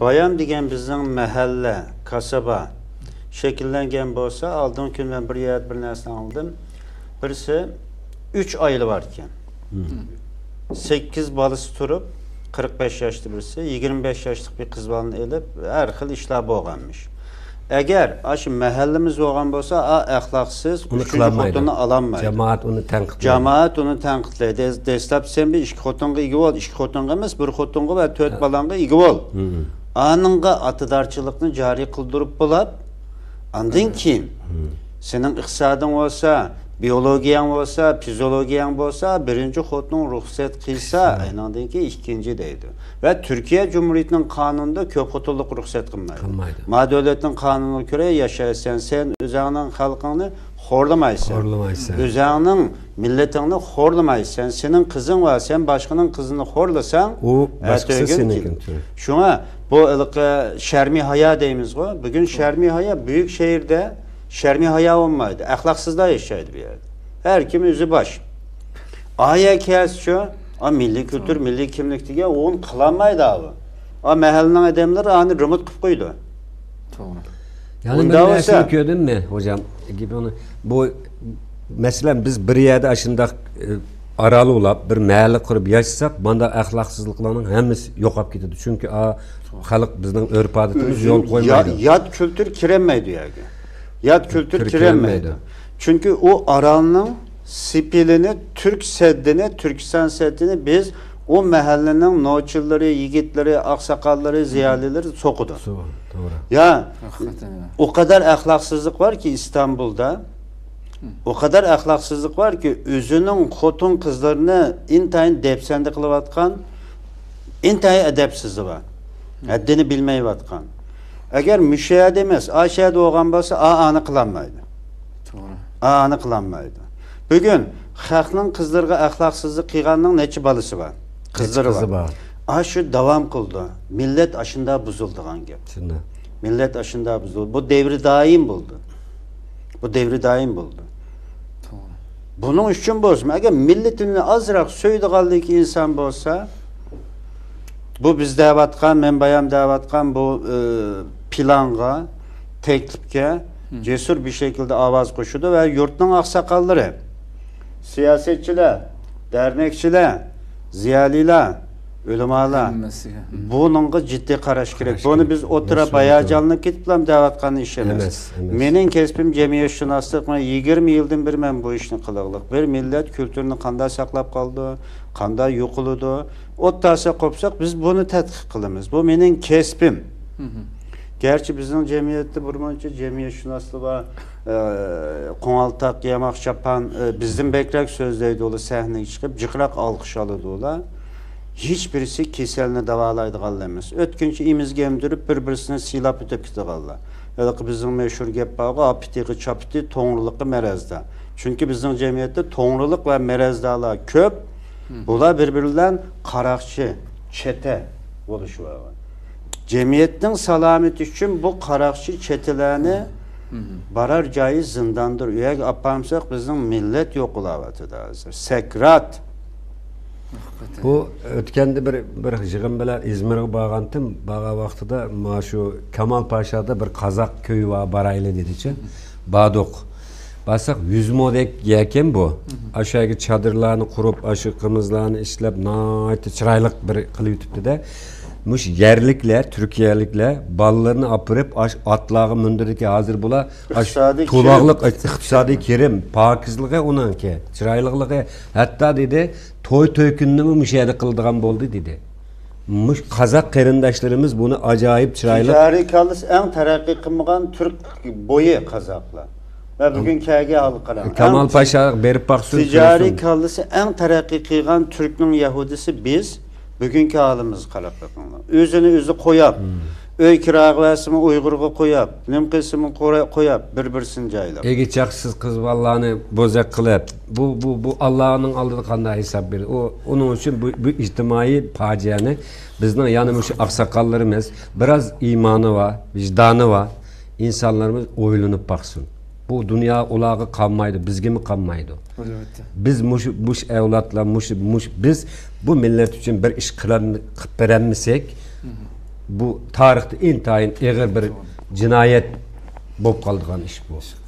Bayam degan bizning mahalla, kasaba şekillengen bolsa, aldığım gün ben bir yer bir narsa aldım. Birisi 3 aylı varken. 8 balısı turup 45 yaşlı birisi, 25 yaşlık bir kız balını elip her xil işler boğanmış. Eğer aşı mahallemiz olgan bolsa, ahlaksız, üçüncü xotunu alanmaydı. Cemaat onu tenqidleydi. Cemaat onu tenqidleydi. Destlap sen bir iki xotunga igi ol, iki xotunga emas, bir xotunga ve 4 balanga igi ol. Anınga atıdarçılıkını cari kıldırıp bulab, andın kim? Senin iqtisadın olsa, biyologiyan olsa, fizyologiyan olsa, birinci xotun ruhsat kıysa, aynandın ki ikinci deydi. Ve Türkiye Cumhuriyeti'nin kanununda köp xotuluk ruhsat kılmaydı. Ma devletin kanununa göre yaşaysan, sen özağının halkını horlamaysan. Özağının milletini horlamaysan. Senin kızın var, sen başkanın kızını horlasan, o başkası senin. Şuna bu şermi haya deyimiz o. Bugün şermi haya büyük şehirde şermi haya olmaydı. Ahlaksızlar yaşaydı bir yerde. Her kim yüzü baş. Aya kes şu, milli kültür, milli kimlik diye onu kılamaydı abi. O mahallenin adamları hani remote kıp koydu. Yani ben nesini gördüm mi hocam gibi onu bu mesela biz bir yerde aşında aralı olap bir mahalle kurup yaşasak banda ahlaksızlıklarının hemisi yok olup gidiyordu. Çünkü halk bizden örf adetimiz yol koymaydı. Yat kültür kiremeydi yani. Yat kültür kiremeydi. Çünkü o aralının spilini, Türk seddini, Türkistan seddini biz o mahallenin noçulları, yigitleri, aksakalları, ziyalileri sokudu. Doğru. Ya o kadar ahlaksızlık var ki İstanbul'da. O kadar ahlaksızlık var ki özünün xotun kızlarını intayın depsende kılıvatkan, intayı edepsizliği var. Haddini bilmeyi vatkan. Eğer müşahede emez, aşağıda oğan bolsa, anı kılanmaydı. Anı kılanmaydı. Bugün xalqning kızlarga ahlaksızlık kıyganның neçe balısı var? Kızları var. Şu devam kıldı. Millet aşında buzulduğun gibi. Millet aşında buzuldu. Bu devri daim buldu. Bu devri daim buldu. Bunun için bozma. Eğer milletini azırak söylediği insan bolsa, bu biz davatkan, men bayam davatkan bu planga, teklifke cesur bir şekilde avaz koşudu ve yurtun aksakalları, siyasetçiler, dernekçiler, ziyaliler, ulemalar bununla ciddi karaş gerek. Bunu biz otura bayağı canlı gidip davatkanı işlemez. Menin kesbim cemiyetşünaslık 20 yıldan bir men bu işini kılığılık. Bir millet kültürünü kanda saklap kaldı, kanda yokuludu. Ottasa kopsak biz bunu tetkik kılımız. Bu menin kesbim. Gerçi bizim cemiyette burmanca cemiyetşünaslığı var. Konaltak, yamak çapan bizim bekrek sözleydi ola sahneye çıkıp cıkrak alkış alıdı ola. Hiçbirisi keselini davalaydı kallemez. Ötkünçü imiz gemdirip birbirisine silap ötüp gitti kallar. Öyle bizim meşhur gep bağı apitiği çapiti toğrılıkı merezda. Çünkü bizim cemiyette toğrılık ve merezdalar köp. Bula birbirinden karakçı, çete oluşu var. Cemiyetin salameti için bu karakçı çetelerini barar caiz zindandır. Üyek apamsak bizim millet yok olavatıda hazır. Sekrat. Bu ötkende bir jığın bilen İzmir'e bağantım. Bağa vaxtıda şu Kemal Paşa'da bir Kazak köyü var baraylı dediçe. Badok. Basak 100 modek yeken bu. Aşağıya çadırlarını kurup, aşı kımızlarını işlep, naiti çıraylık bir kılıp de. Muş yerlikler, Türkiyelikler ballarını apırıp atlağı mündirike hazır bula. Tulağlık, iktisadi kerim, pakizliğe onun ki, çıraylıklığı. Hatta dedi, toy tökününü müşahede kıldığan boldu dedi. Muş Kazak kerindaşlarımız bunu acayip çıraylık. Ticari kalısı en terakki kılmıgan Türk boyu Kazaklar. Ve bugün kâge halkara. Kemal Paşa berip baksın. Ticari kalısı en terakki kılgan Türk'ün Yahudisi biz. Bugünkü halimiz kalaklıkınla. Özünü koyap, öy kirağıvasını Uygur'a koyap, nimkisini koyap, birbirisini caylap. Egiçaksız kız vallahi bozak kılıp, bu Allah'ın aldığı kanda hesap verir. Onun için bu içtimai facianı bizden yanımış aksakallarımız biraz imanı var, vicdanı var. İnsanlarımız oylanıp baksın. Bu dünya ulağı kalmaydı, bizge mi kalmaydı? Biz muş evlatla, biz bu millet için bir iş kıpırenmisek, bu tarixte intayin ağır bir cinayet bo'lib qolgan iş bu.